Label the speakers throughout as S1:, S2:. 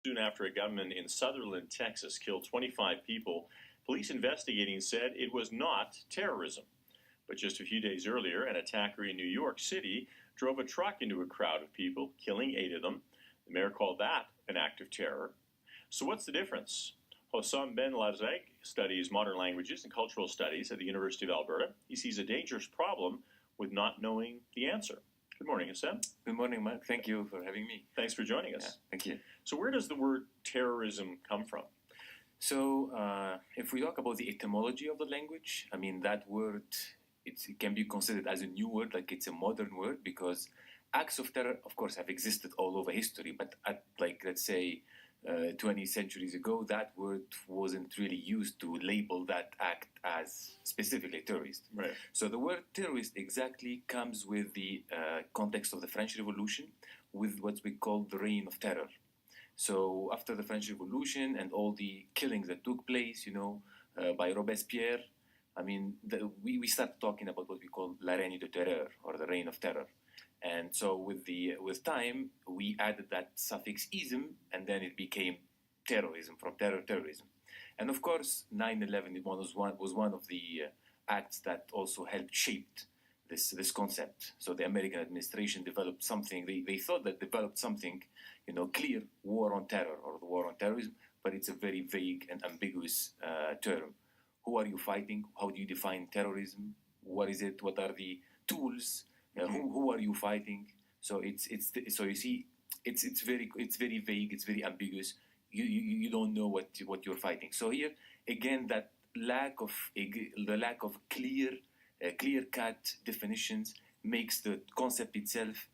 S1: Soon after a gunman in Sutherland, Texas, killed 25 people, police investigating said it was not terrorism. But just a few days earlier, an attacker in New York City drove a truck into a crowd of people, killing 8 of them. The mayor called that an act of terror. So what's the difference? Houssem Ben Lazreg studies modern languages and cultural studies at the University of Alberta. He sees a dangerous problem with not knowing the answer. Good morning, Houssem.
S2: Good morning, Mark. Thank you for having me.
S1: Thanks for joining us.
S2: Yeah, thank you.
S1: So where does the word terrorism come from?
S2: So if we talk about the etymology of the language, I mean, that word, it can be considered as a new word, like it's a modern word, because acts of terror, of course, have existed all over history, but at, like, let's say, 20 centuries ago, that word wasn't really used to label that act as specifically terrorist.
S1: Right.
S2: So the word terrorist exactly comes with the context of the French Revolution, with what we call the reign of terror. So after the French Revolution and all the killings that took place, by Robespierre, I mean, we start talking about what we call la règne de terreur, or the reign of terror. And so with time, we added that suffix ism, and then it became terrorism, from terrorism. And of course, 9/11 was one of the acts that also helped shape this concept. So the American administration developed something, they thought that developed something, clear, war on terror or the war on terrorism, but it's a very vague and ambiguous term. Who are you fighting? How do you define terrorism? What is it? What are the tools? Who are you fighting? So so you see, it's very vague. It's very ambiguous. You don't know what you're fighting. So here again, that lack of clear cut definitions makes the concept itself,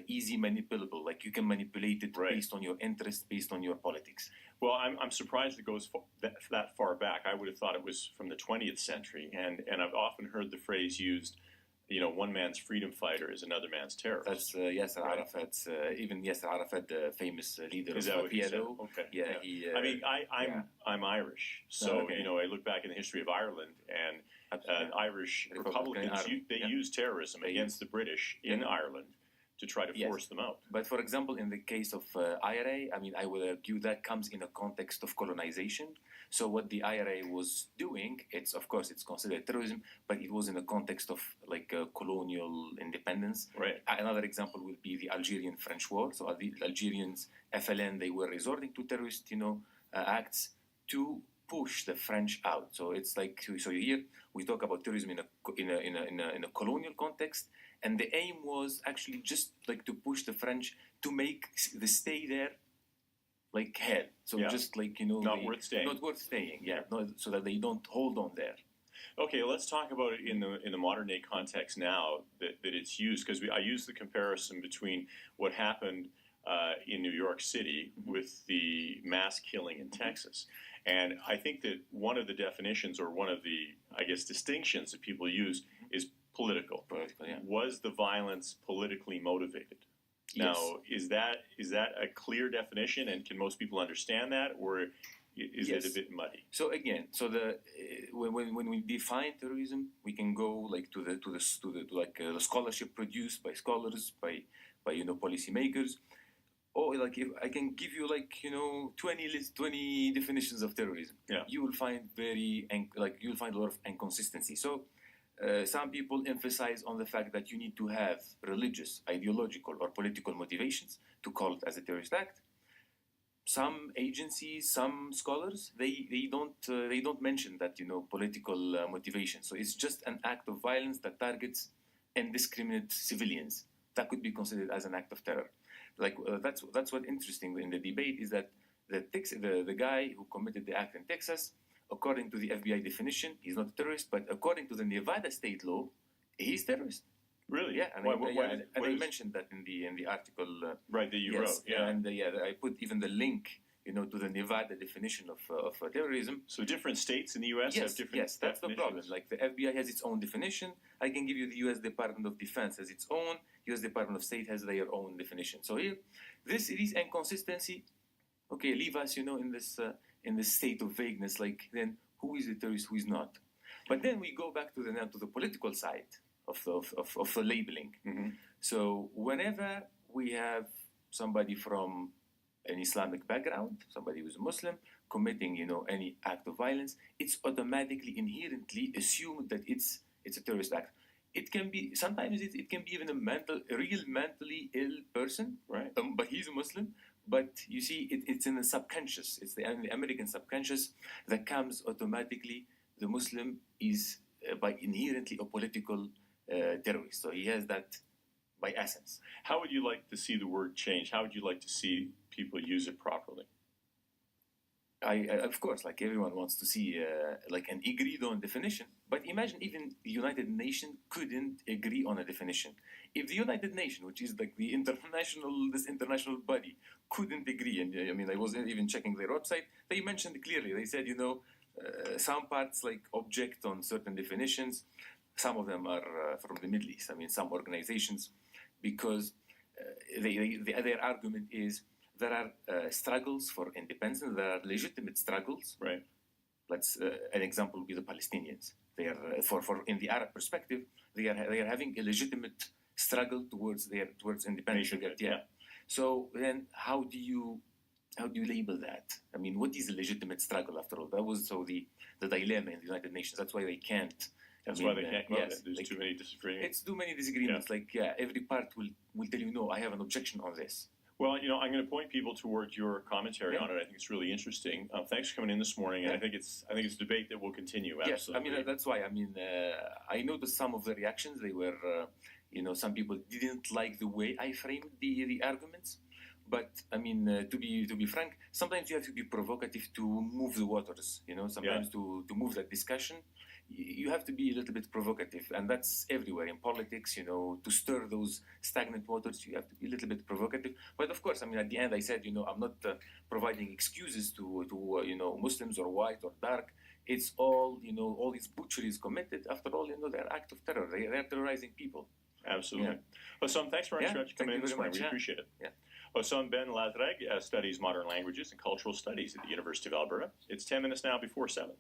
S2: easy manipulable. Like you can manipulate it
S1: Right.
S2: based on your interest, based on your politics.
S1: Well, I'm surprised it goes that far back. I would have thought it was from the 20th century, and I've often heard the phrase used, one man's freedom fighter is another man's terrorist.
S2: That's Yasser
S1: Right.
S2: Arafat's, even Yasser Arafat, the famous leader
S1: Is
S2: of
S1: that what he said?
S2: PLO.
S1: Okay.
S2: Yeah, he.
S1: I mean, I'm Irish, so
S2: Okay.
S1: I look back in the history of Ireland, and Irish Republicans they use terrorism against the British in Ireland to try to force them out.
S2: But for example, in the case of IRA, I mean, I would argue that comes in a context of colonization. So what the IRA was doing, it's considered terrorism, but it was in a context of like colonial independence.
S1: Right.
S2: Another example would be the Algerian-French War. So the Algerians, FLN, they were resorting to terrorist, acts to push the French out. So it's like, so here we talk about terrorism in a colonial context, and the aim was actually just like to push the French to make the stay there like hell. So just like,
S1: not worth staying.
S2: Not worth staying, yeah. So that they don't hold on there.
S1: Okay, let's talk about it in the modern day context now that it's used, because I use the comparison between what happened in New York City with the mass killing in Texas. And I think that one of the definitions, or one of the, I guess, distinctions that people use is political.
S2: Political, yeah.
S1: Was the violence politically motivated?
S2: Yes.
S1: Now, is that a clear definition, and can most people understand that, or is it a bit muddy?
S2: So again, when we define terrorism, we can go like to the scholarship produced by scholars, by policymakers. Or like, if I can give you 20 definitions of terrorism,
S1: Yeah.
S2: you will find you'll find a lot of inconsistency. So some people emphasize on the fact that you need to have religious, ideological, or political motivations to call it as a terrorist act. Some agencies, some scholars, they don't mention that political motivation. So it's just an act of violence that targets indiscriminate civilians. That could be considered as an act of terror. Like that's what's interesting in the debate is that the guy who committed the act in Texas, according to the FBI definition, he's not a terrorist, but according to the Nevada state law, he's terrorist.
S1: Really?
S2: Yeah, and I mentioned that in the article.
S1: Right, that you wrote. Yeah,
S2: and I put even the link, to the Nevada definition of terrorism.
S1: So different states in the U.S. have different
S2: Yes, that's the problem. Like the FBI has its own definition. I can give you the U.S. Department of Defense has its own. U.S. Department of State has their own definition. So here, this inconsistency. Okay, leave us, in this state of vagueness. Like then, who is a terrorist? Who is not? But then we go back to the political side of the labeling.
S1: Mm-hmm.
S2: So whenever we have somebody from an Islamic background, somebody who's a Muslim, committing, any act of violence, it's automatically, inherently assumed that it's a terrorist act. It can be, sometimes it can be even a real mentally ill person,
S1: Right.
S2: but he's a Muslim. But you see, it's in the subconscious. It's the American subconscious that comes automatically. The Muslim is by inherently a political terrorist. So he has that by essence.
S1: How would you like to see the word change? How would you like to see people use it properly?
S2: Of course, like everyone wants to see like an agreed on definition. But imagine even the United Nations couldn't agree on a definition. If the United Nations, which is like this international body, couldn't agree, and I mean, I wasn't even checking their website, they mentioned clearly, they said, some parts like object on certain definitions. Some of them are from the Middle East. I mean, some organizations, because their argument is there are struggles for independence. There are legitimate struggles.
S1: Right.
S2: Let's an example would be the Palestinians. They are for in the Arab perspective, they are having a legitimate struggle towards independence.
S1: Yeah.
S2: So then, how do you label that? I mean, what is a legitimate struggle after all? That was the dilemma in the United Nations. That's why they can't.
S1: That's why they can't. Yes, there's too many disagreements.
S2: It's too many disagreements. Yeah. Every part will tell you, no, I have an objection on this.
S1: Well, I'm going to point people towards your commentary on it. I think it's really interesting. Thanks for coming in this morning, and I think it's a debate that will continue.
S2: Yes,
S1: Absolutely.
S2: I mean that's why. I mean, I noticed some of the reactions. They were, some people didn't like the way I framed the arguments. But I mean, to be frank, sometimes you have to be provocative to move the waters. Sometimes to move that discussion, you have to be a little bit provocative, and that's everywhere in politics. To stir those stagnant waters, you have to be a little bit provocative. But of course, I mean, at the end, I said, I'm not providing excuses to Muslims or white or dark. It's all all these butcheries committed. After all, they're act of terror. They're terrorizing people.
S1: Absolutely. Houssem, thanks very much for coming in this morning. We appreciate it.
S2: Yeah.
S1: Houssem Ben Lazreg studies modern languages and cultural studies at the University of Alberta. It's 10 minutes now before 7.